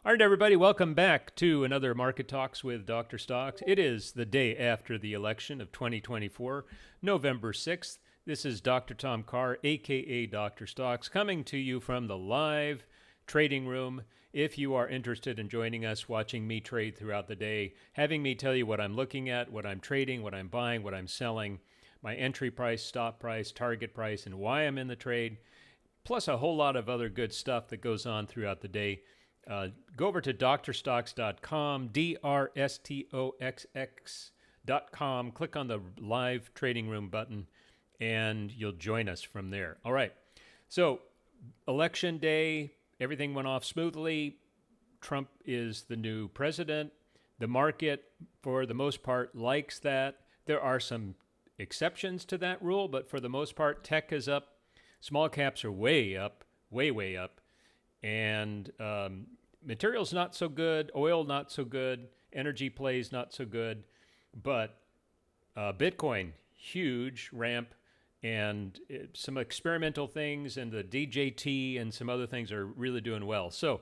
All right, everybody, welcome back to another Market Talks with Dr. Stoxx. It is the day after the election of 2024, November 6th. This is Dr. Tom Carr, a.k.a. Dr. Stoxx, coming to you from the live trading room. If you are interested in joining us, watching me trade throughout the day, having me tell you what I'm looking at, what I'm trading, what I'm buying, what I'm selling, my entry price, stop price, target price, and why I'm in the trade, plus a whole lot of other good stuff that goes on throughout the day. Go over to drstoxx.com, drstoxx.com, click on the live trading room button, and you'll join us from there. All right. So, election day, everything went off smoothly. Trump is the new president. The market, for the most part, likes that. There are some exceptions to that rule, but for the most part, tech is up. Small caps are way up, way up. And materials not so good, oil not so good, energy plays not so good, but Bitcoin, huge ramp, and some experimental things, and the DJT and some other things are really doing well. So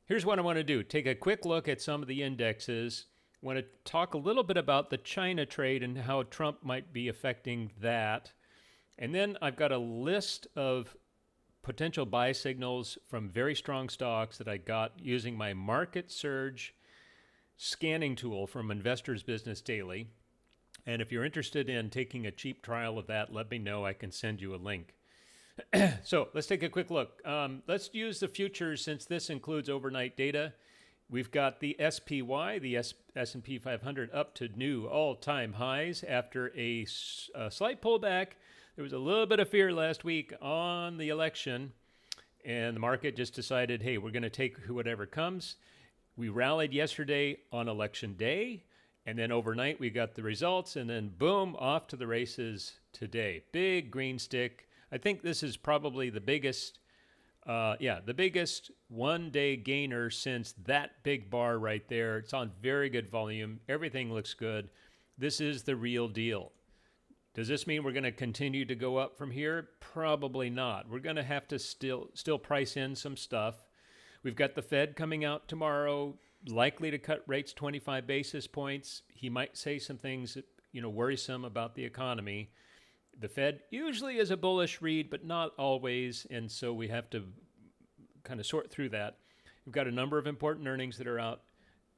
here's what I want to do. Take a quick look at some of the indexes. I want to talk a little bit about the China trade and how Trump might be affecting that. And then I've got a list of potential buy signals from very strong stocks that I got using my market surge scanning tool from Investors Business Daily. And if you're interested in taking a cheap trial of that, let me know. I can send you a link. So let's take a quick look. Let's use the futures since this includes overnight data. We've got the SPY, the S&P 500, up to new all-time highs after a slight pullback. There was a little bit of fear last week on the election, and the market just decided, hey, we're going to take whatever comes. We rallied yesterday on election day, and then overnight we got the results, and then boom, off to the races today. Big green stick. I think this is probably the biggest one-day gainer since that big bar right there. It's on very good volume. Everything looks good. This is the real deal. Does this mean we're going to continue to go up from here? Probably not. We're going to have to still price in some stuff. We've got the Fed coming out tomorrow, likely to cut rates 25 basis points. He might say some things, worrisome about the economy. The Fed usually is a bullish read, but not always, and so we have to kind of sort through that. We've got a number of important earnings that are out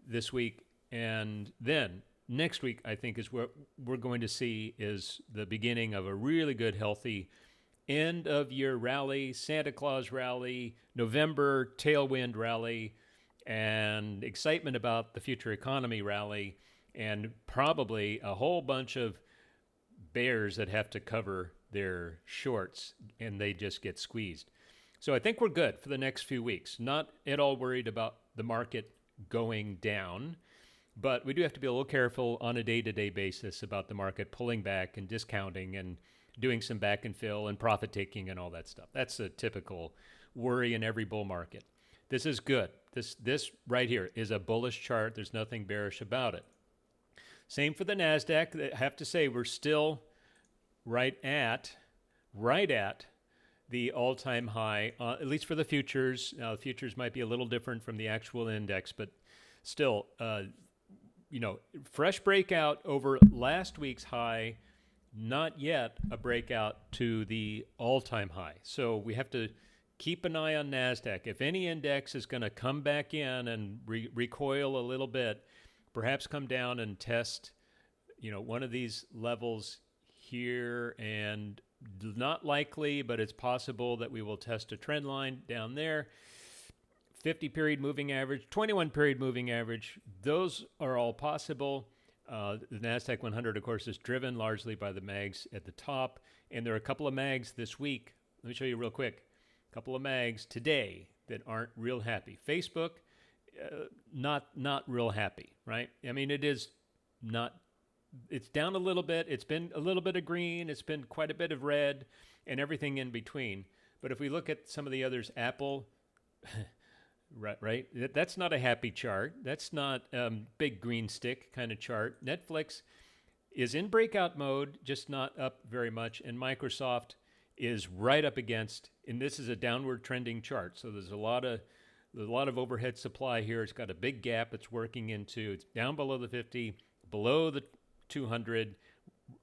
this week, and then next week, I think, is what we're going to see is the beginning of a really good, healthy end-of-year rally, Santa Claus rally, November tailwind rally, and excitement about the future economy rally, and probably a whole bunch of bears that have to cover their shorts, and they just get squeezed. So I think we're good for the next few weeks. Not at all worried about the market going down. But we do have to be a little careful on a day-to-day basis about the market pulling back and discounting and doing some back and fill and profit taking and all that stuff. That's a typical worry in every bull market. This is good. This right here is a bullish chart. There's nothing bearish about it. Same for the NASDAQ. I have to say we're still right at the all-time high, at least for the futures. Now, the futures might be a little different from the actual index, but still, fresh breakout over last week's high, not yet a breakout to the all-time high. So we have to keep an eye on NASDAQ. If any index is going to come back in and recoil a little bit, perhaps come down and test, one of these levels here, and not likely, but it's possible that we will test a trend line down there. 50-period moving average, 21-period moving average, those are all possible. The NASDAQ 100, of course, is driven largely by the mags at the top, and there are a couple of mags this week. Let me show you real quick. A couple of mags today that aren't real happy. Facebook, not real happy, right? I mean, it is not. It's down a little bit. It's been a little bit of green. It's been quite a bit of red, and everything in between. But if we look at some of the others, Apple. Right. That's not a happy chart. That's not big green stick kind of chart. Netflix is in breakout mode, just not up very much. And Microsoft is right up against, and this is a downward trending chart. So there's a lot of There's a lot of overhead supply here. It's got a big gap it's working into. It's down below the 50, below the 200,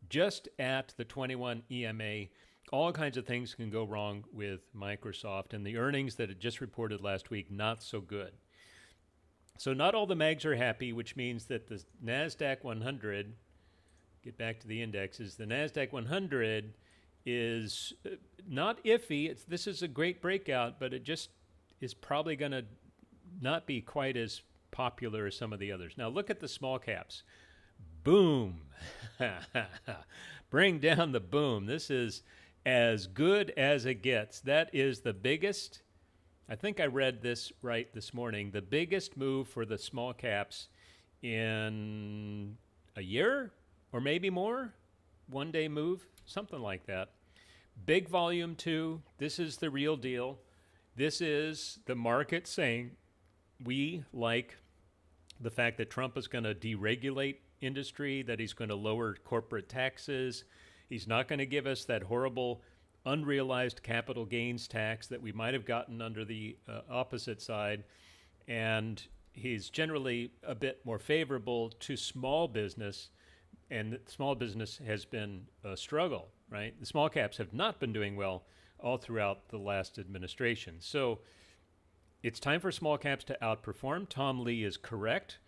just at the 21 EMA. All kinds of things can go wrong with Microsoft, and the earnings that it just reported last week, not so good. So not all the mags are happy, which means that the NASDAQ 100, get back to the indexes, the NASDAQ 100 is not iffy. This is a great breakout, but it just is probably going to not be quite as popular as some of the others. Now look at the small caps. Boom. Bring down the boom. This is as good as it gets. That is the biggest, I think I read this right this morning, the biggest move for the small caps in a year or maybe more. 1 day move, something like that. Big volume too. This is the real deal. This is the market saying we like the fact that Trump is going to deregulate industry, that he's going to lower corporate taxes. He's not going to give us that horrible unrealized capital gains tax that we might have gotten under the opposite side. And he's generally a bit more favorable to small business, and small business has been a struggle, right? The small caps have not been doing well all throughout the last administration. So it's time for small caps to outperform. Tom Lee is correct.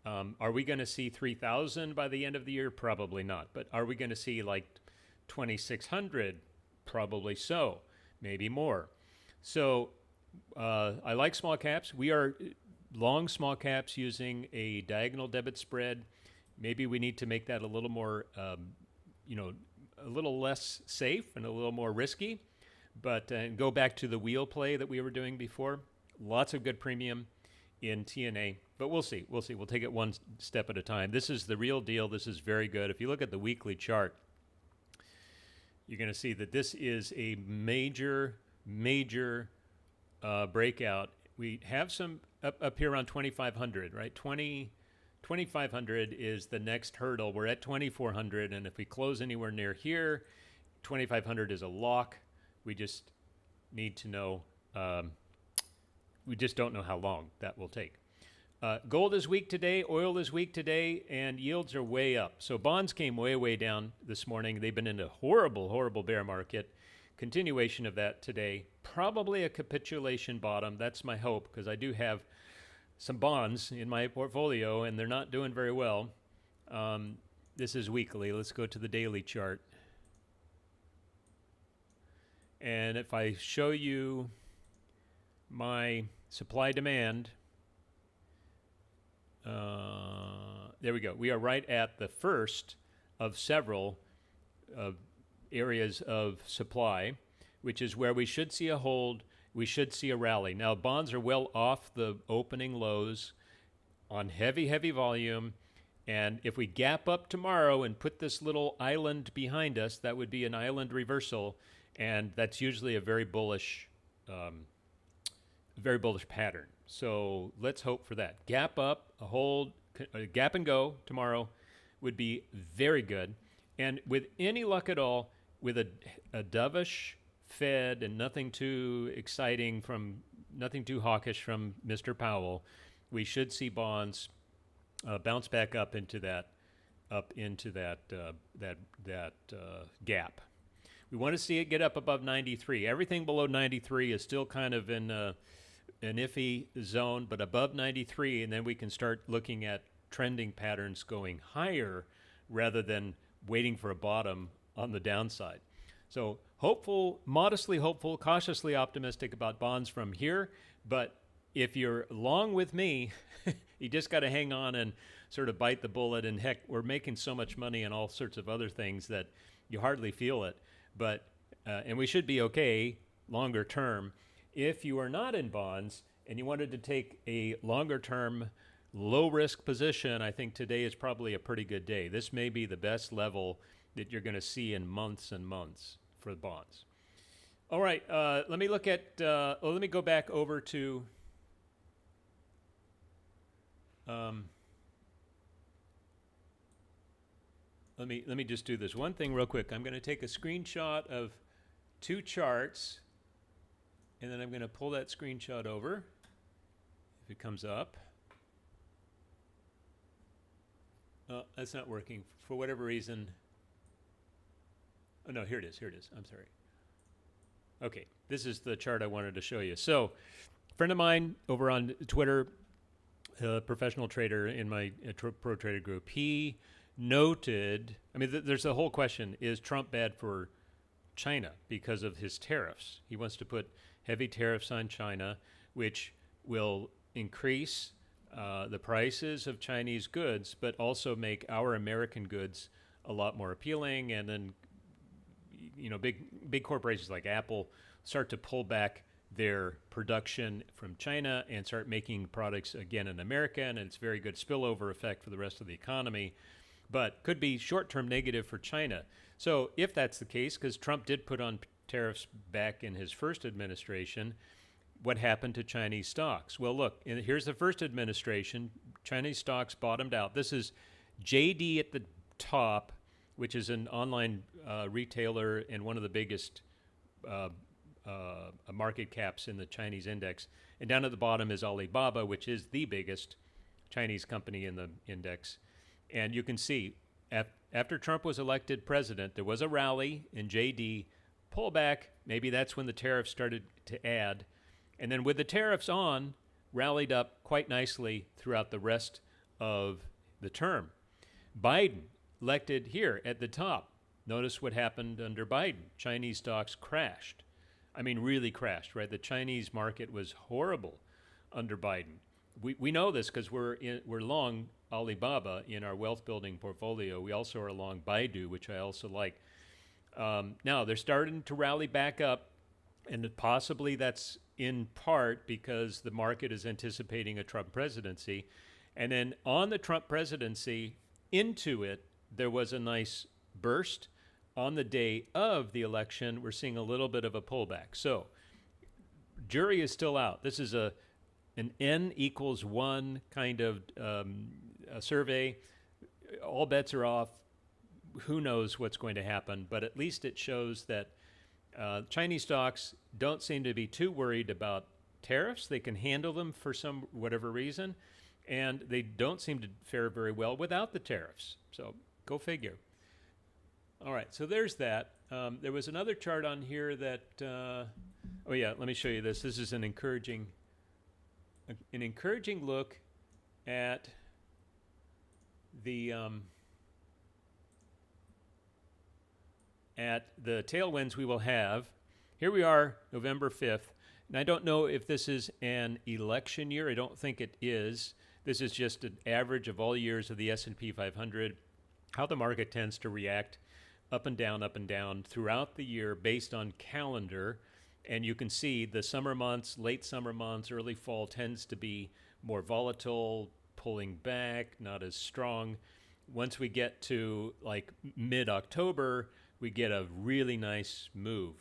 Are we going to see 3,000 by the end of the year? Probably not. But are we going to see like 2,600? Probably so. Maybe more. So I like small caps. We are long small caps using a diagonal debit spread. Maybe we need to make that a little more, a little less safe and a little more risky. But go back to the wheel play that we were doing before. Lots of good premium in TNA, but we'll see. We'll take it one step at a time. This is the real deal. This is very good. If you look at the weekly chart, you're going to see that this is a major breakout. We have some up here around 2,500, right? 2,500 is the next hurdle. We're at 2,400, and if we close anywhere near here, 2,500 is a lock. We just need to know, we just don't know how long that will take. Gold is weak today, oil is weak today, and yields are way up. So bonds came way down this morning. They've been in a horrible bear market. Continuation of that today. Probably a capitulation bottom. That's my hope, because I do have some bonds in my portfolio, and they're not doing very well. This is weekly. Let's go to the daily chart. And if I show you my supply demand, there we go. We are right at the first of several areas of supply, which is where we should see a hold. We should see a rally. Now, bonds are well off the opening lows on heavy volume. And if we gap up tomorrow and put this little island behind us, that would be an island reversal. And that's usually a very bullish pattern. So let's hope for that. Gap up, a hold, a gap and go tomorrow would be very good. And with any luck at all, with a dovish Fed and nothing too exciting nothing too hawkish from Mr. Powell, we should see bonds bounce back up into that gap. We want to see it get up above 93. Everything below 93 is still kind of in an iffy zone, but above 93, and then we can start looking at trending patterns going higher rather than waiting for a bottom on the downside. So hopeful, modestly hopeful, cautiously optimistic about bonds from here. But if you're long with me, you just got to hang on and sort of bite the bullet. And heck, we're making so much money and all sorts of other things that you hardly feel it. But and we should be okay longer term. If you are not in bonds and you wanted to take a longer term, low risk position, I think today is probably a pretty good day. This may be the best level that you're going to see in months and months for the bonds. All right, let me look at, let me go back over to, let me just do this one thing real quick. I'm going to take a screenshot of two charts, and then I'm going to pull that screenshot over. if it comes up. That's not working for whatever reason. Oh no, here it is. Here it is. I'm sorry. Okay, this is the chart I wanted to show you. So, a friend of mine over on Twitter, a professional trader in my pro trader group, he noted, I mean, there's a whole question, is Trump bad for China because of his tariffs? He wants to put heavy tariffs on China, which will increase the prices of Chinese goods, but also make our American goods a lot more appealing. And then, you know, big corporations like Apple start to pull back their production from China and start making products again in America, and it's very good spillover effect for the rest of the economy, but could be short-term negative for China. So if that's the case, because Trump did put on tariffs back in his first administration, what happened to Chinese stocks? Well, look, here's the first administration. Chinese stocks bottomed out. This is JD at the top, which is an online retailer and one of the biggest market caps in the Chinese index. And down at the bottom is Alibaba, which is the biggest Chinese company in the index. And you can see, after Trump was elected president, there was a rally in JD, pullback. Maybe that's when the tariffs started to add. And then with the tariffs on, rallied up quite nicely throughout the rest of the term. Biden elected here at the top. Notice what happened under Biden. Chinese stocks crashed. I mean, really crashed, right? The Chinese market was horrible under Biden. We know this because we're long Alibaba in our wealth building portfolio. We also are long Baidu, which I also like. Now they're starting to rally back up, and possibly that's in part because the market is anticipating a Trump presidency. And then on the Trump presidency, into it, there was a nice burst. On the day of the election, we're seeing a little bit of a pullback. So, jury is still out. This is an N equals 1 kind of a survey. All bets are off. Who knows what's going to happen? But at least it shows that Chinese stocks don't seem to be too worried about tariffs. They can handle them for some whatever reason, and they don't seem to fare very well without the tariffs. So, go figure. All right, so there's that. There was another chart on here that, oh yeah, let me show you this. This is an encouraging look at the tailwinds we will have. Here we are, November 5th, and I don't know if this is an election year. I don't think it is. This is just an average of all years of the S&P 500, how the market tends to react up and down throughout the year based on calendar. And you can see the summer months, late summer months, early fall tends to be more volatile, pulling back, not as strong. Once we get to like mid-October, we get a really nice move.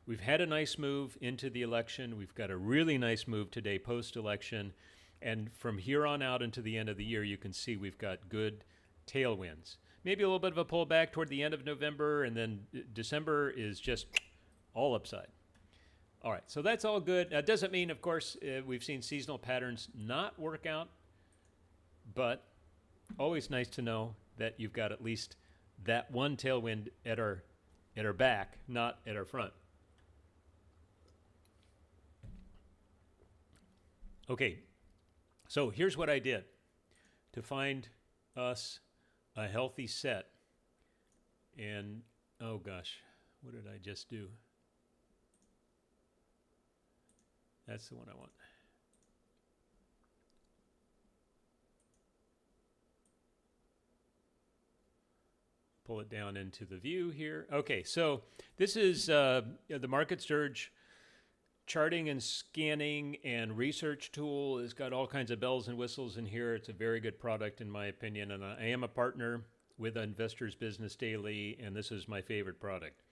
We've had a nice move into the election. We've got a really nice move today post-election. And from here on out into the end of the year, you can see we've got good tailwinds. Maybe a little bit of a pullback toward the end of November, and then December is just all upside. All right, so that's all good. That doesn't mean, of course, we've seen seasonal patterns not work out, but always nice to know that you've got at least that one tailwind at our back, not at our front. Okay, so here's what I did to find us a healthy set. And, oh gosh, what did I just do? That's the one I want. Pull it down into the view here. Okay, so this is the Market Surge charting and scanning and research tool. It's got all kinds of bells and whistles in here. It's a very good product in my opinion, and I am a partner with Investors Business Daily, and this is my favorite product.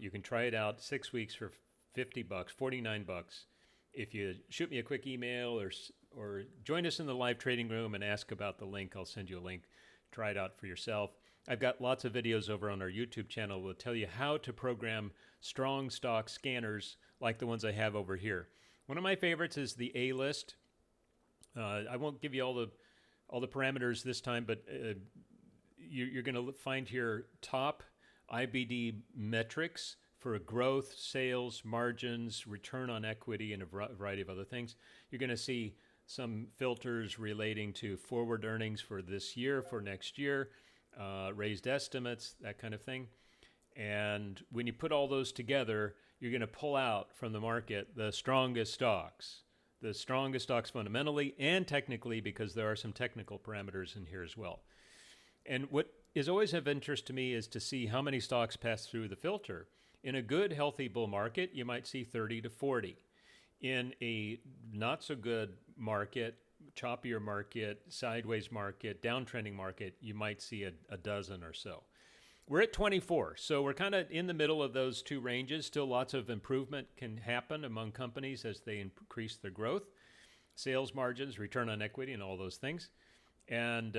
You can try it out 6 weeks for $50, $49. If you shoot me a quick email or join us in the live trading room and ask about the link, I'll send you a link. Try it out for yourself. I've got lots of videos over on our YouTube channel that will tell you how to program strong stock scanners like the ones I have over here. One of my favorites is the A-List. I won't give you all the parameters this time, but you're going to find here top IBD metrics for growth, sales, margins, return on equity, and a variety of other things. You're going to see some filters relating to forward earnings for this year, for next year, raised estimates, that kind of thing. And when you put all those together, you're going to pull out from the market the strongest stocks fundamentally and technically, because there are some technical parameters in here as well. And what is always of interest to me is to see how many stocks pass through the filter. In a good, healthy bull market, you might see 30 to 40. In a not so good market, choppier market, sideways market, downtrending market, you might see a dozen or so. We're at 24, so we're kind of in the middle of those two ranges. Still lots of improvement can happen among companies as they increase their growth, sales margins, return on equity, and all those things. And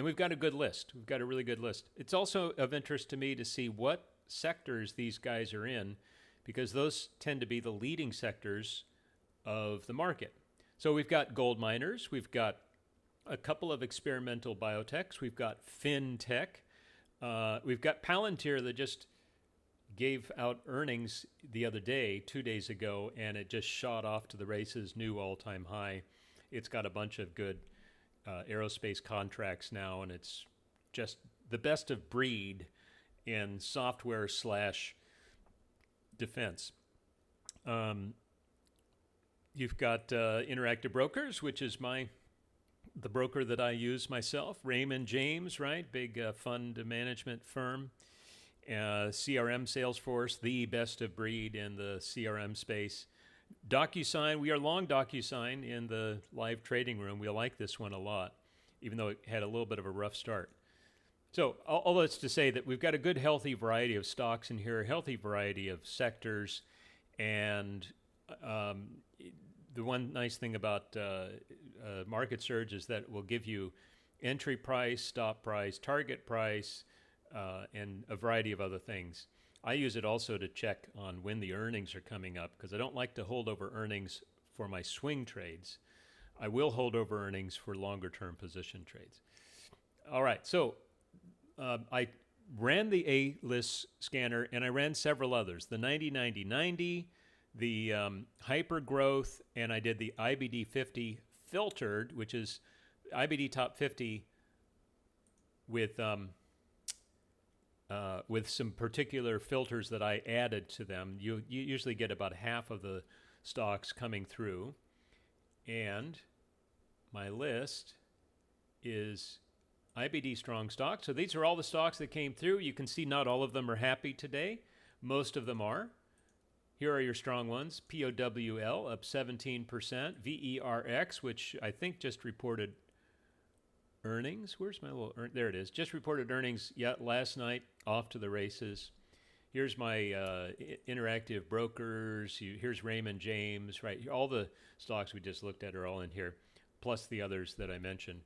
we've got a good list. We've got a really good list. It's also of interest to me to see what sectors these guys are in, because those tend to be the leading sectors of the market. So we've got gold miners. We've got a couple of experimental biotechs. We've got fintech. We've got Palantir that just gave out earnings the other day, 2 days ago, and it just shot off to the races, new all-time high. It's got a bunch of good aerospace contracts now, and it's just the best of breed in software / defense. You've got Interactive Brokers, which is the broker that I use myself. Raymond James, right? Big fund management firm. CRM Salesforce, the best of breed in the CRM space. DocuSign, we are long DocuSign in the live trading room. We like this one a lot, even though it had a little bit of a rough start. So all that's to say that we've got a good, healthy variety of stocks in here, a healthy variety of sectors, and the one nice thing about Market Surge is that it will give you entry price, stop price, target price, and a variety of other things. I use it also to check on when the earnings are coming up, because I don't like to hold over earnings for my swing trades. I will hold over earnings for longer-term position trades. All right, so I ran the A-list scanner, and I ran several others, the 90-90-90, the hyper growth, and I did the IBD 50 filtered, which is IBD top 50 with some particular filters that I added to them. You usually get about half of the stocks coming through, and my list is IBD strong stocks. So these are all the stocks that came through. You can see not all of them are happy today. Most of them are. Here are your strong ones. POWL up 17%. VERX, which I think just reported earnings. Where's my little there it is. Just reported earnings last night, off to the races. Here's my Interactive Brokers. Here's Raymond James, right? All the stocks we just looked at are all in here, plus the others that I mentioned.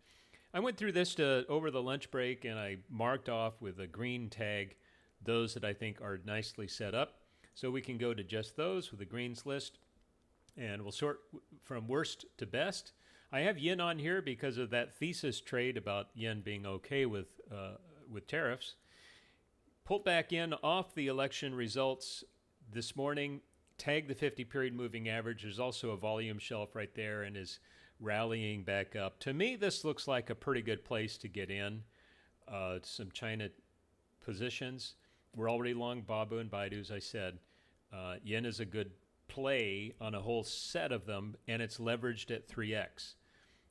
I went through this over the lunch break, and I marked off with a green tag those that I think are nicely set up. So we can go to just those with the greens list, and we'll sort from worst to best. I have yen on here because of that thesis trade about yen being okay with tariffs. Pulled back in off the election results this morning, tagged the 50-period moving average. There's also a volume shelf right there and is rallying back up. To me, this looks like a pretty good place to get in. Some China positions. We're already long Babu and Baidu, as I said. Yen is a good play on a whole set of them, and it's leveraged at 3x.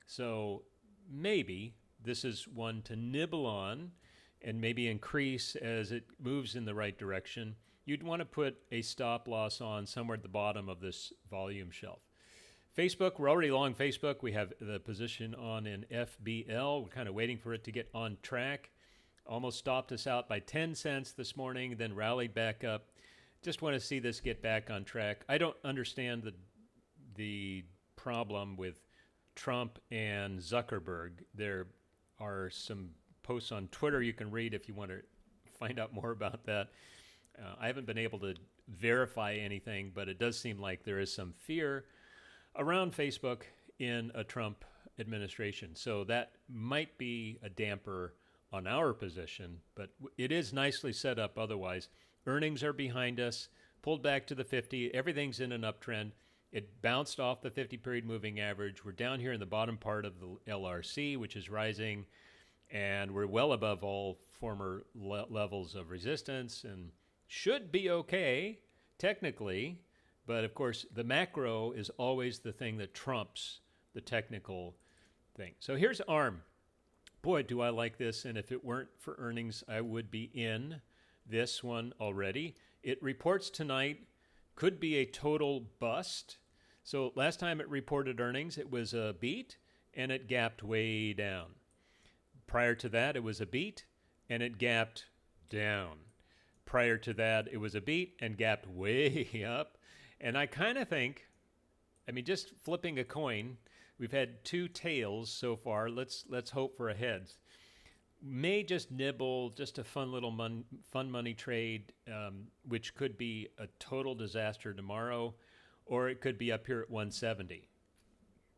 So maybe this is one to nibble on and maybe increase as it moves in the right direction. You'd want to put a stop loss on somewhere at the bottom of this volume shelf. Facebook, we're already long Facebook. We have the position on in FBL. We're kind of waiting for it to get on track. Almost stopped us out by 10 cents this morning, then rallied back up. Just want to see this get back on track. I don't understand the problem with Trump and Zuckerberg. There are some posts on Twitter you can read if you want to find out more about that. I haven't been able to verify anything, but it does seem like there is some fear around Facebook in a Trump administration. So that might be a damper on our position, but it is nicely set up otherwise. Earnings are behind us, pulled back to the 50. Everything's in an uptrend. It bounced off the 50-period moving average. We're down here in the bottom part of the LRC, which is rising, and we're well above all former levels of resistance and should be okay, technically. But, of course, the macro is always the thing that trumps the technical thing. So here's ARM. Boy, do I like this, and if it weren't for earnings, I would be in this one already. It reports tonight, could be a total bust. So last time it reported earnings, it was a beat, and it gapped way down. Prior to that, it was a beat, and it gapped down. Prior to that, it was a beat and gapped way up. And I kind of think, I mean, just flipping a coin, we've had two tails so far. Let's hope for a heads. May just nibble, just a fun little fun money trade, which could be a total disaster tomorrow, or it could be up here at 170.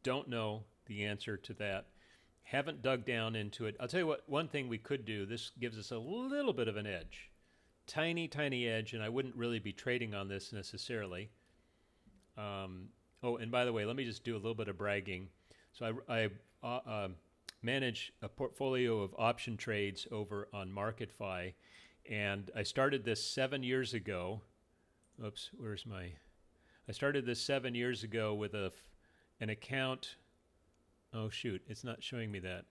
Don't know the answer to that. Haven't dug down into it. I'll tell you what, one thing we could do, this gives us a little bit of an edge. Tiny, tiny edge, and I wouldn't really be trading on this necessarily. Oh, and by the way, let me just do a little bit of bragging. So I manage a portfolio of option trades over on MarketFi, and I started this 7 years ago. Oops, where's my... I started this 7 years ago with an account. Oh, shoot, it's not showing me that.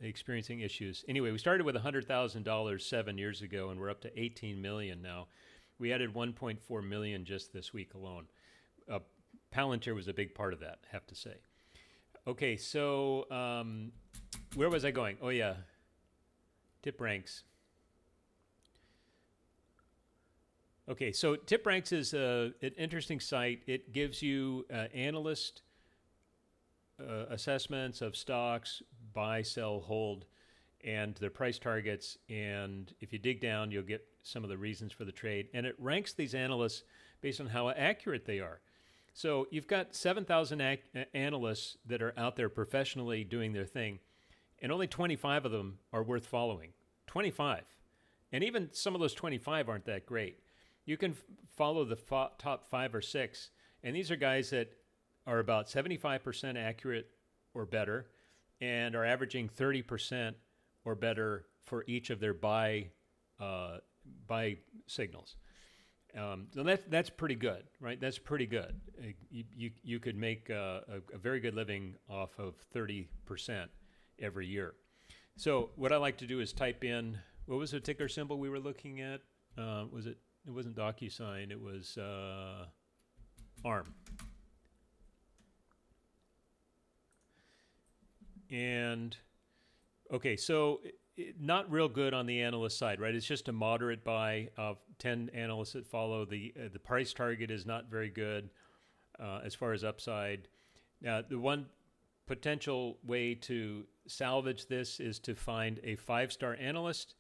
Experiencing issues. Anyway, we started with $100,000 7 years ago, and we're up to 18 million now. We added 1.4 million just this week alone. Palantir was a big part of that, I have to say. Okay, so where was I going? Oh, yeah, TipRanks. Okay, so TipRanks is an interesting site. It gives you analyst assessments of stocks, buy, sell, hold, and their price targets. And if you dig down, you'll get some of the reasons for the trade. And it ranks these analysts based on how accurate they are. So you've got 7,000 analysts that are out there professionally doing their thing, and only 25 of them are worth following. 25. And even some of those 25 aren't that great. You can follow the top 5 or 6, and these are guys that are about 75% accurate or better and are averaging 30% or better for each of their buy signals. So that's pretty good, right? That's pretty good. You could make a very good living off of 30% every year. So what I like to do is type in, what was the ticker symbol we were looking at? It wasn't DocuSign, it was ARM. And, okay, so not real good on the analyst side, right? It's just a moderate buy of 10 analysts that follow. The price target is not very good as far as upside. Now, the one potential way to salvage this is to find a 5-star analyst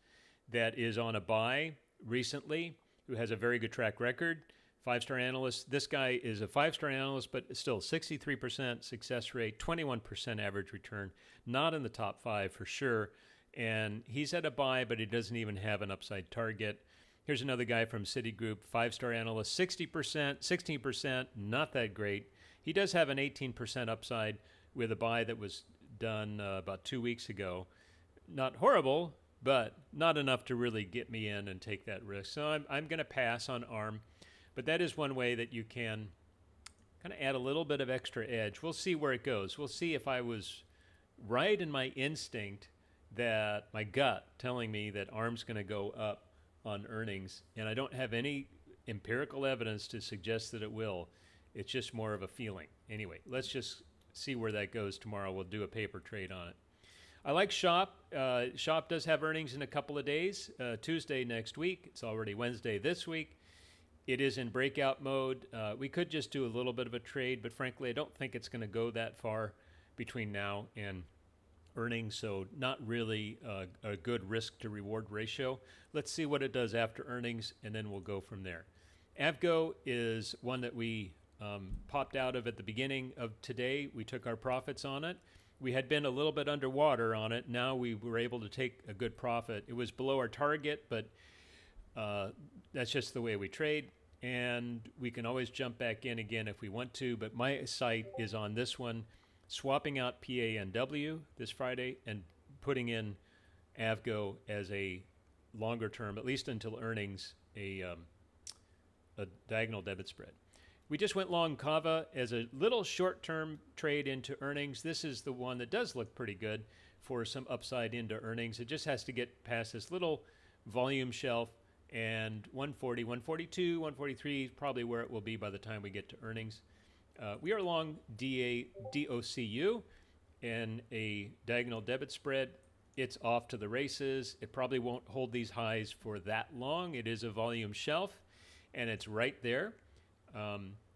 that is on a buy recently, who has a very good track record. 5-star analyst. This guy is a 5-star analyst, but still 63% success rate, 21% average return. Not in the top 5 for sure. And he's at a buy, but he doesn't even have an upside target. Here's another guy from Citigroup, 5-star analyst, 60%, 16%, not that great. He does have an 18% upside with a buy that was done about 2 weeks ago. Not horrible, but not enough to really get me in and take that risk. So I'm going to pass on ARM, but that is one way that you can kind of add a little bit of extra edge. We'll see where it goes. We'll see if I was right in my instinct, that my gut telling me that ARM's going to go up on earnings, and I don't have any empirical evidence to suggest that it will. It's just more of a feeling. Anyway, let's just see where that goes tomorrow. We'll do a paper trade on it. I like Shop. Shop does have earnings in a couple of days, Tuesday next week. It's already Wednesday this week. It is in breakout mode. We could just do a little bit of a trade, but frankly, I don't think it's going to go that far between now and earnings, so not really a good risk to reward ratio. Let's see what it does after earnings, and then we'll go from there. AVGO is one that we popped out of at the beginning of today. We took our profits on it. We had been a little bit underwater on it. Now we were able to take a good profit. It was below our target, but that's just the way we trade. And we can always jump back in again if we want to. But my sight is on this one, swapping out PANW this Friday and putting in AVGO as a longer term, at least until earnings, a diagonal debit spread. We just went long Kava as a little short-term trade into earnings. This is the one that does look pretty good for some upside into earnings. It just has to get past this little volume shelf, and 140, 142, 143 is probably where it will be by the time we get to earnings. We are long DOCU and a diagonal debit spread. It's off to the races. It probably won't hold these highs for that long. It is a volume shelf, and it's right there.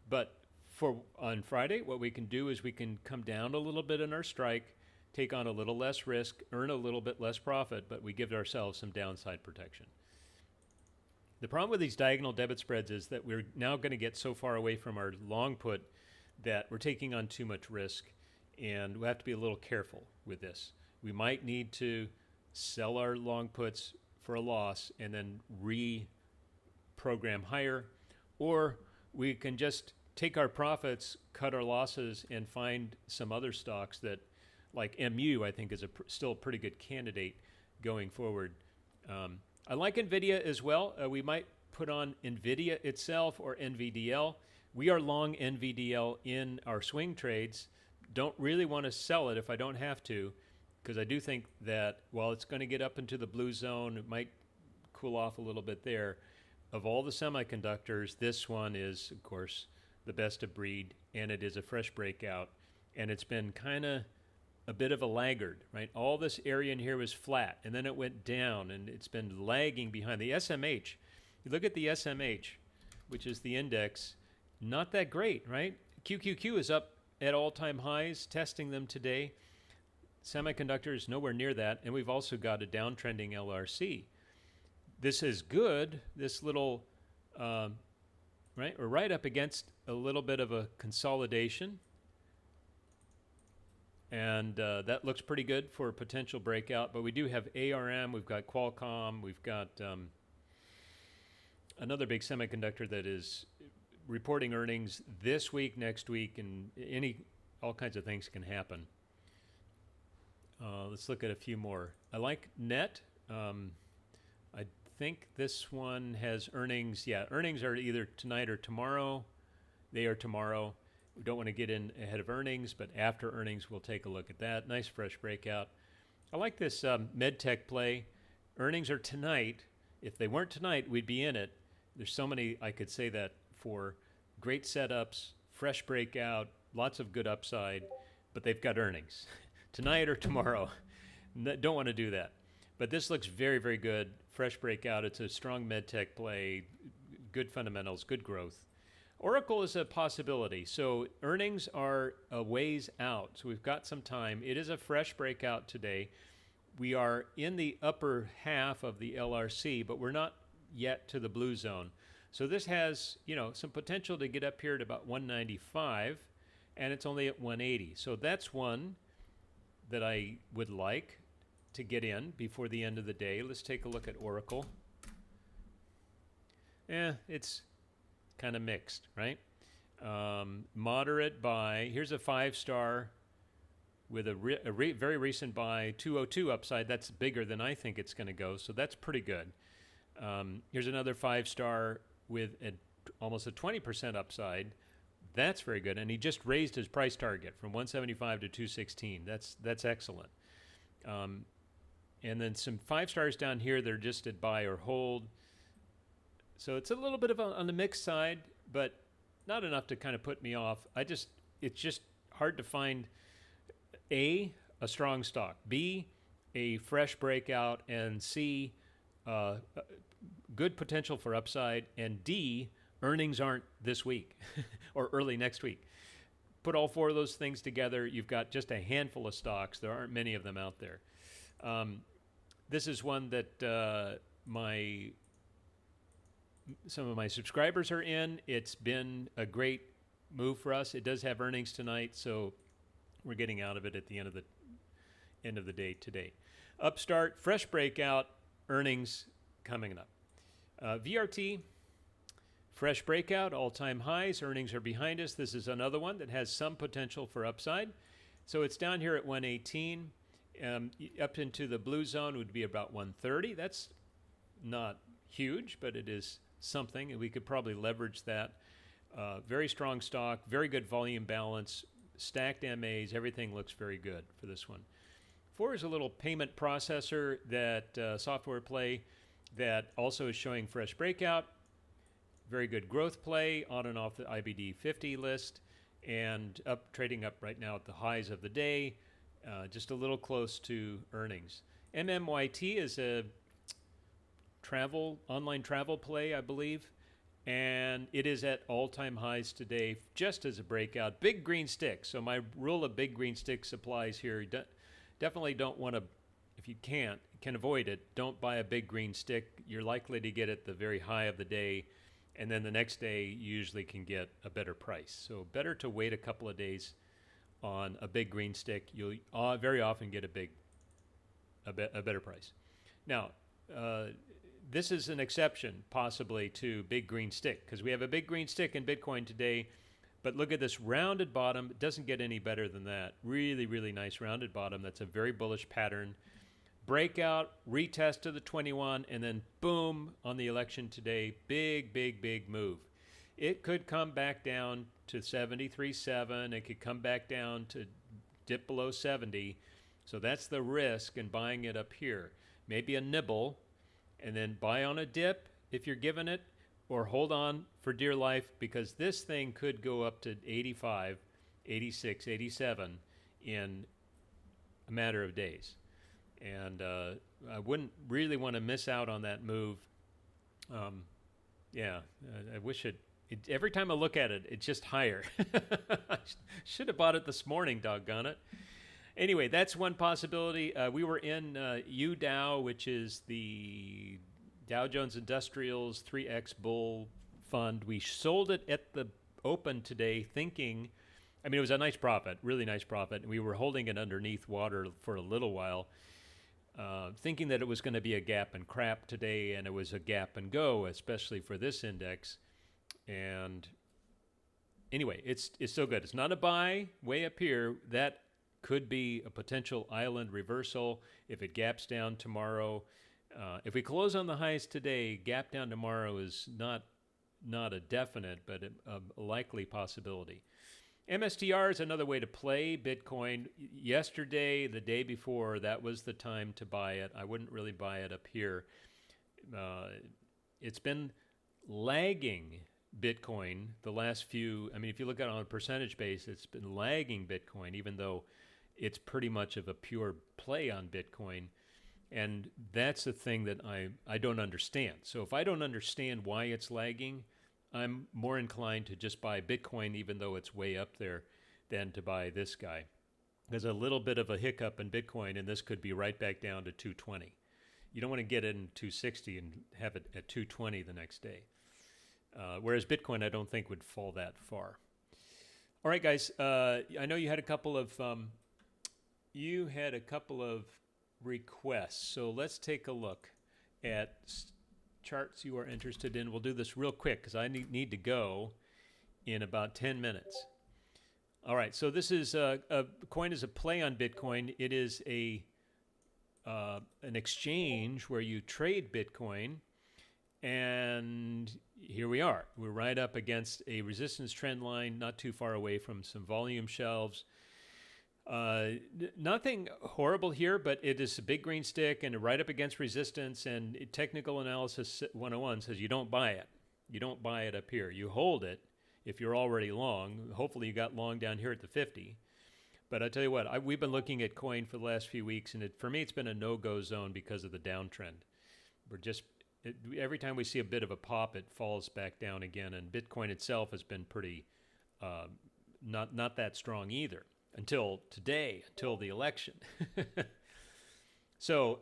But for on Friday, what we can do is we can come down a little bit in our strike, take on a little less risk, earn a little bit less profit, but we give ourselves some downside protection. The problem with these diagonal debit spreads is that we're now going to get so far away from our long put that we're taking on too much risk, and we have to be a little careful with this. We might need to sell our long puts for a loss and then reprogram higher, or we can just take our profits, cut our losses, and find some other stocks that, like MU, I think is still a pretty good candidate going forward. I like NVIDIA as well. We might put on NVIDIA itself or NVDL. We are long NVDL in our swing trades. Don't really want to sell it if I don't have to, because I do think that while it's going to get up into the blue zone, it might cool off a little bit there. Of all the semiconductors, this one is, of course, the best of breed, and it is a fresh breakout, and it's been kind of a bit of a laggard, right? All this area in here was flat, and then it went down, and it's been lagging behind. The SMH, you look at the SMH, which is the index, not that great, right? QQQ is up at all-time highs, testing them today. Semiconductors, nowhere near that, and we've also got a downtrending LRC. This is good, this little, right? We're right up against a little bit of a consolidation. And that looks pretty good for a potential breakout. But we do have ARM, we've got Qualcomm, we've got another big semiconductor that is reporting earnings this week, next week, and all kinds of things can happen. Let's look at a few more. I like NET. I think this one has earnings. Yeah, earnings are either tonight or tomorrow. They are tomorrow. We don't want to get in ahead of earnings, but after earnings, we'll take a look at that. Nice fresh breakout. I like this MedTech play. Earnings are tonight. If they weren't tonight, we'd be in it. There's so many I could say that for. Great setups, fresh breakout, lots of good upside, but they've got earnings tonight or tomorrow. Don't want to do that. But this looks very, very good. Fresh breakout. It's a strong MedTech play, good fundamentals, good growth. Oracle is a possibility. So earnings are a ways out. So we've got some time. It is a fresh breakout today. We are in the upper half of the LRC, but we're not yet to the blue zone. So this has, some potential to get up here at about 195, and it's only at 180. So that's one that I would like to get in before the end of the day. Let's take a look at Oracle. It's kind of mixed, right? Moderate buy. Here's a 5-star with a very recent buy, 202 upside. That's bigger than I think it's going to go, so that's pretty good. Here's another 5-star with almost a 20% upside. That's very good, and he just raised his price target from 175 to 216. That's excellent. And then some 5-stars down here, they're just at buy or hold. So it's a little bit of on the mixed side, but not enough to kind of put me off. It's just hard to find a strong stock, B, a fresh breakout, and C, good potential for upside, and D, earnings aren't this week or early next week. Put all four of those things together, you've got just a handful of stocks. There aren't many of them out there. This is one that some of my subscribers are in. It's been a great move for us. It does have earnings tonight, so we're getting out of it at the end of the day today. Upstart, fresh breakout, earnings coming up. VRT, fresh breakout, all-time highs, earnings are behind us. This is another one that has some potential for upside. So it's down here at 118. Up into the blue zone would be about 130. That's not huge, but it is something, and we could probably leverage that. Very strong stock, very good volume balance, stacked MAs, everything looks very good for this one. 4 is a little payment processor that software play that also is showing fresh breakout. Very good growth play on and off the IBD 50 list, and trading up right now at the highs of the day, just a little close to earnings. MMYT is a online travel play, I believe, and it is at all-time highs today just as a breakout. Big green stick. So my rule of big green sticks applies here. Definitely don't want to, if you can avoid it, don't buy a big green stick. You're likely to get it the very high of the day, and then the next day you usually can get a better price. So better to wait a couple of days on a big green stick. You'll very often get a better price. Now, this is an exception possibly to big green stick, because we have a big green stick in Bitcoin today, but look at this rounded bottom. It doesn't get any better than that. Really, really nice rounded bottom. That's a very bullish pattern. Breakout, retest to the 21, and then boom on the election today. Big, big, big move. It could come back down to 73.7. It could come back down to dip below 70. So that's the risk in buying it up here. Maybe a nibble, and then buy on a dip if you're given it, or hold on for dear life, because this thing could go up to 85, 86, 87 in a matter of days. And I wouldn't really want to miss out on that move. I wish every time I look at it, it's just higher. I should have bought it this morning, doggone it. Anyway, that's one possibility. We were in UDOW, which is the Dow Jones Industrials 3X Bull Fund. We sold it at the open today thinking, it was a nice profit, really nice profit. We were holding it underneath water for a little while, thinking that it was going to be a gap and crap today, and it was a gap and go, especially for this index. And anyway, it's so good. It's not a buy way up here. That could be a potential island reversal if it gaps down tomorrow. If we close on the highs today, gap down tomorrow is not a definite, but a likely possibility. MSTR is another way to play Bitcoin. Yesterday, the day before, that was the time to buy it. I wouldn't really buy it up here. It's been lagging Bitcoin the last few, if you look at it on a percentage base, it's been lagging Bitcoin, even though it's pretty much of a pure play on Bitcoin. And that's the thing that I don't understand. So if I don't understand why it's lagging, I'm more inclined to just buy Bitcoin, even though it's way up there, than to buy this guy. There's a little bit of a hiccup in Bitcoin, and this could be right back down to 220. You don't want to get it in 260 and have it at 220 the next day. Whereas Bitcoin, I don't think would fall that far. All right, guys. I know you had a couple of requests, so let's take a look at charts you are interested in. We'll do this real quick because I need to go in about 10 minutes. All right, so this is a coin is a play on Bitcoin. It is an exchange where you trade Bitcoin, and here we are. We're right up against a resistance trend line, not too far away from some volume shelves. Nothing horrible here, but it is a big green stick and right up against resistance, and technical analysis 101 says you don't buy it. You don't buy it up here. You hold it if you're already long. Hopefully you got long down here at the 50. But I tell you what, we've been looking at coin for the last few weeks, and for me it's been a no-go zone because of the downtrend. Every time we see a bit of a pop, it falls back down again, and Bitcoin itself has been pretty not that strong either. Until today, until the election. So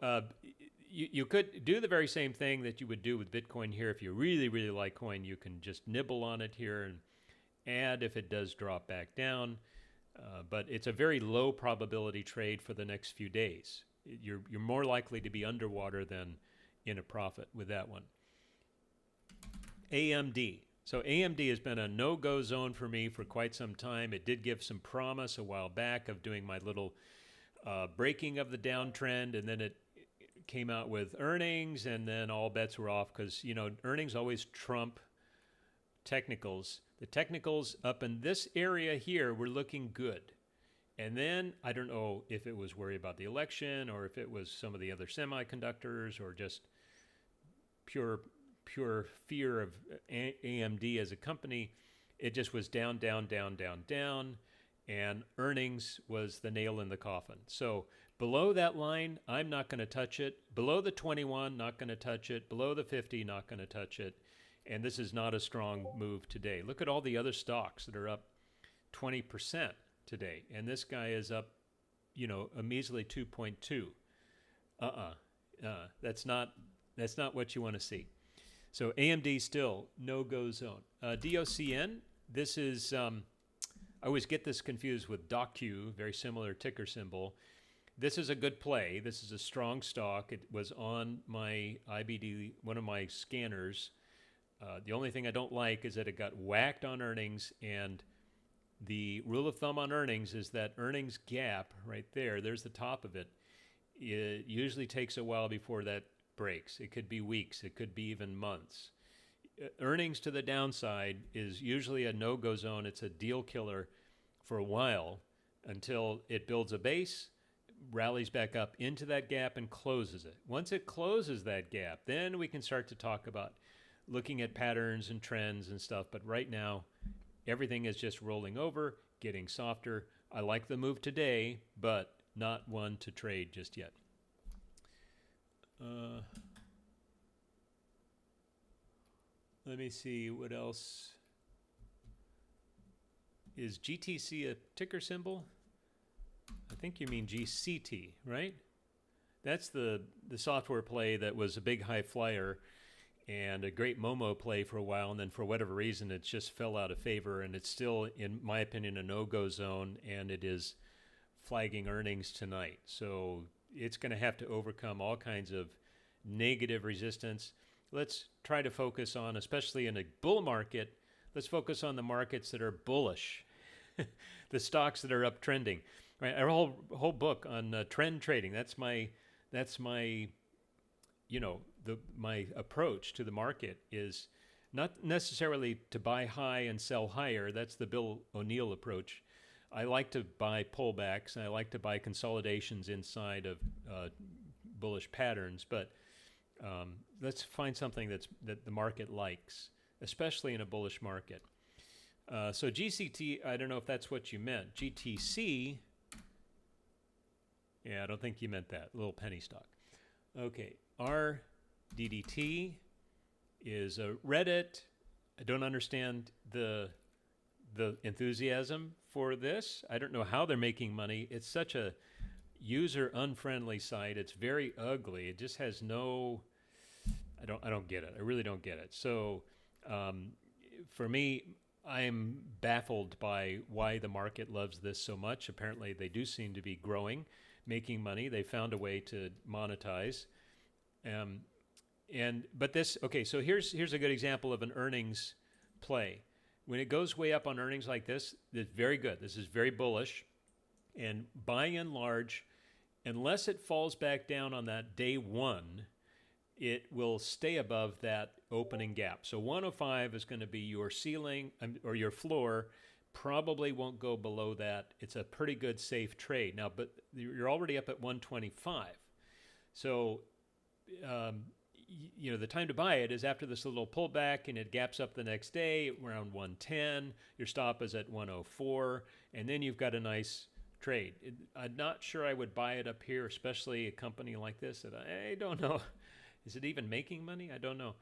you could do the very same thing that you would do with Bitcoin here. If you really, really like coin, you can just nibble on it here add if it does drop back down. But it's a very low probability trade for the next few days. You're more likely to be underwater than in a profit with that one. AMD. So AMD has been a no-go zone for me for quite some time. It did give some promise a while back of doing my little breaking of the downtrend, and then it came out with earnings, and then all bets were off because, you know, earnings always trump technicals. The technicals up in this area here were looking good. And then I don't know if it was worry about the election or if it was some of the other semiconductors or just pure fear of AMD as a company. It just was down, down, down, down, down. And earnings was the nail in the coffin. So below that line, I'm not going to touch it. Below the 21, not going to touch it. Below the 50, not going to touch it. And this is not a strong move today. Look at all the other stocks that are up 20% today. And this guy is up, you know, a measly 2.2. That's not what you want to see. So AMD still no-go zone. DOCN, this is, I always get this confused with DOCU, very similar ticker symbol. This is a good play. This is a strong stock. It was on my IBD, one of my scanners. The only thing I don't like is that it got whacked on earnings, and the rule of thumb on earnings is that earnings gap right there, there's the top of it. It usually takes a while before that breaks. It could be weeks. It could be even months. Earnings to the downside is usually a no-go zone. It's a deal killer for a while until it builds a base, rallies back up into that gap, and closes it. Once it closes that gap, then we can start to talk about looking at patterns and trends and stuff. But right now, everything is just rolling over, getting softer. I like the move today, but not one to trade just yet. Let me see what else. Is GTC a ticker symbol? I think you mean GCT, right? That's the software play that was a big high flyer and a great Momo play for a while, and then for whatever reason it just fell out of favor, and it's still, in my opinion, a no-go zone, and it is flagging earnings tonight. So it's going to have to overcome all kinds of negative resistance. Let's try to focus on, especially in a bull market, let's focus on the markets that are bullish, the stocks that are uptrending. Right, our whole book on trend trading. That's my, you know, my approach to the market is not necessarily to buy high and sell higher. That's the Bill O'Neill approach. I like to buy pullbacks, and I like to buy consolidations inside of bullish patterns. But let's find something that the market likes, especially in a bullish market. So GCT, I don't know if that's what you meant. GTC. Yeah, I don't think you meant that. A little penny stock. Okay, RDDT is a Reddit. I don't understand the enthusiasm for this. I don't know how they're making money. It's such a user-unfriendly site. It's very ugly. It just has no. I don't get it. I really don't get it. So, for me, I am baffled by why the market loves this so much. Apparently, they do seem to be growing, making money. They found a way to monetize. But this, okay, so here's a good example of an earnings play. When it goes way up on earnings like this, it's very good. This is very bullish. And by and large, unless it falls back down on that day one, it will stay above that opening gap. So 105 is going to be your ceiling or your floor. Probably won't go below that. It's a pretty good safe trade. Now, but you're already up at 125. So, you know, the time to buy it is after this little pullback and it gaps up the next day around 110. Your stop is at 104. And then you've got a nice trade. I'm not sure I would buy it up here, especially a company like this that I don't know. Is it even making money? I don't know.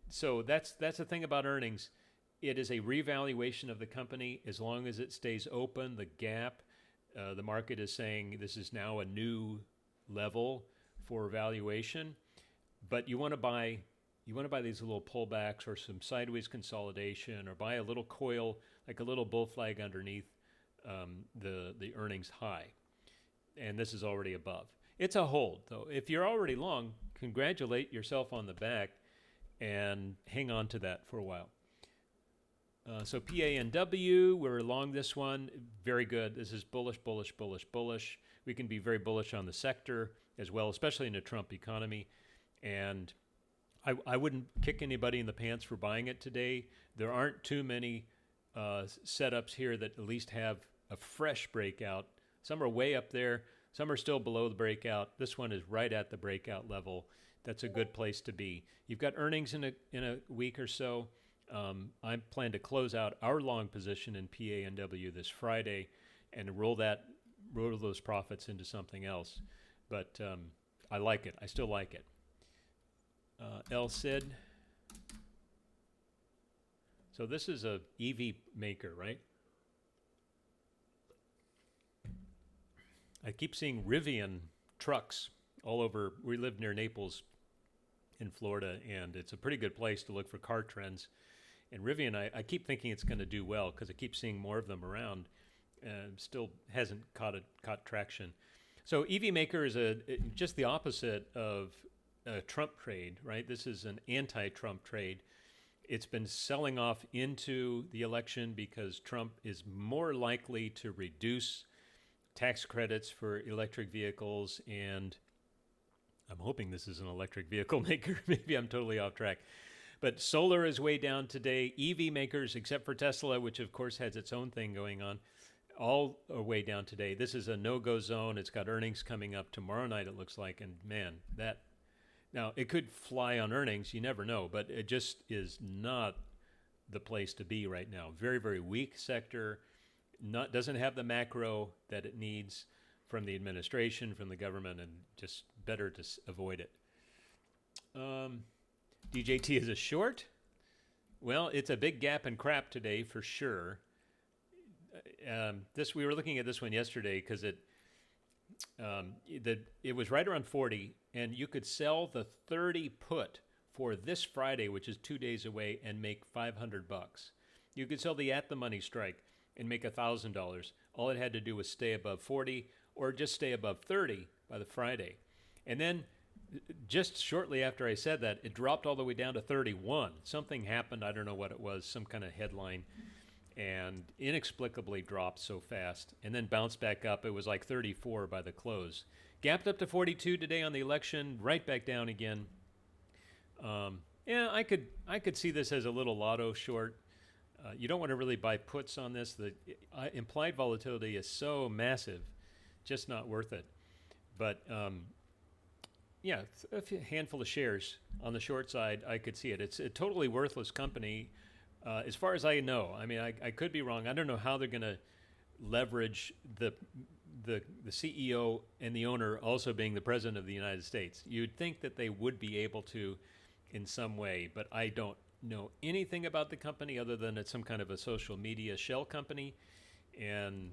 So that's the thing about earnings. It is a revaluation of the company. As long as it stays open, the gap, the market is saying this is now a new level for valuation. But you want to buy, you want to buy these little pullbacks or some sideways consolidation, or buy a little coil, like a little bull flag underneath the earnings high. And this is already above. It's a hold, though. If you're already long, congratulate yourself on the back and hang on to that for a while. So PANW, we're long this one. Very good. This is bullish, bullish, bullish, bullish. We can be very bullish on the sector as well, especially in a Trump economy. And I wouldn't kick anybody in the pants for buying it today. There aren't too many setups here that at least have a fresh breakout. Some are way up there. Some are still below the breakout. This one is right at the breakout level. That's a good place to be. You've got earnings in a week or so. I plan to close out our long position in PANW this Friday and roll those profits into something else. But I like it. I still like it. LCID. So this is a EV maker, right? I keep seeing Rivian trucks all over. We live near Naples in Florida, and it's a pretty good place to look for car trends. And Rivian, I keep thinking it's going to do well because I keep seeing more of them around, and still hasn't caught traction. So EV maker is just the opposite of a Trump trade, right? This is an anti-Trump trade. It's been selling off into the election because Trump is more likely to reduce tax credits for electric vehicles, and I'm hoping this is an electric vehicle maker. Maybe I'm totally off track. But solar is way down today. EV makers, except for Tesla, which of course has its own thing going on, all are way down today. This is a no-go zone. It's got earnings coming up tomorrow night, it looks like, and man, now it could fly on earnings. You never know, but it just is not the place to be right now. Very, very weak sector. Doesn't have the macro that it needs from the administration, from the government, and just better to avoid it. DJT is a short. Well, it's a big gap and crap today for sure. We were looking at this one yesterday because it was right around 40, and you could sell the 30 put for this Friday, which is 2 days away, and make $500. You could sell the at the money strike and make $1,000. All it had to do was stay above 40 or just stay above 30 by the Friday. And then just shortly after I said that, it dropped all the way down to 31. Something happened. I don't know what it was, some kind of headline, and inexplicably dropped so fast and then bounced back up. It was like 34 by the close. Gapped up to 42 today on the election, right back down again. I could see this as a little lotto short. You don't want to really buy puts on this. The implied volatility is so massive, just not worth it. But a handful of shares on the short side, I could see it. It's a totally worthless company, as far as I know. I mean, I could be wrong. I don't know how they're going to leverage the CEO and the owner also being the president of the United States. You'd think that they would be able to in some way, but I don't know anything about the company other than it's some kind of a social media shell company. And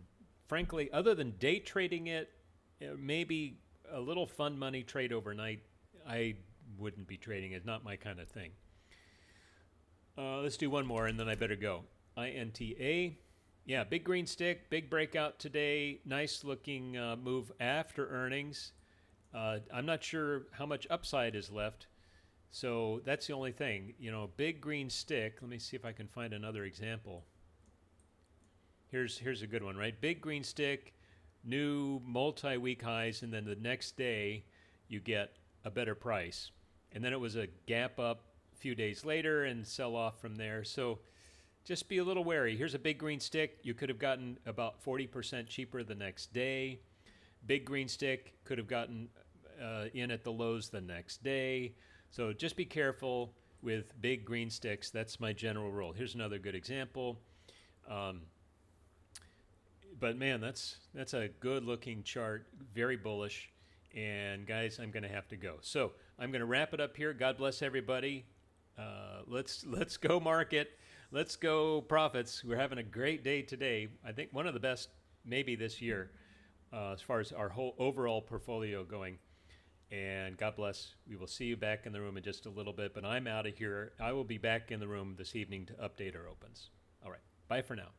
frankly, other than day trading it, maybe a little fun money trade overnight, I wouldn't be trading it. Not my kind of thing. Let's do one more and then I better go. INTA. Yeah, big green stick, big breakout today. Nice looking move after earnings. I'm not sure how much upside is left. So that's the only thing, big green stick. Let me see if I can find another example. Here's a good one, right? Big green stick, new multi-week highs, and then the next day you get a better price. And then it was a gap up a few days later and sell off from there. So just be a little wary. Here's a big green stick. You could have gotten about 40% cheaper the next day. Big green stick could have gotten in at the lows the next day. So just be careful with big green sticks. That's my general rule. Here's another good example. But man, that's a good-looking chart, very bullish. And guys, I'm going to have to go. So I'm going to wrap it up here. God bless everybody. Let's go market. Let's go profits. We're having a great day today. I think one of the best maybe this year as far as our whole overall portfolio going. And God bless. We will see you back in the room in just a little bit, but I'm out of here. I will be back in the room this evening to update our opens. All right. Bye for now.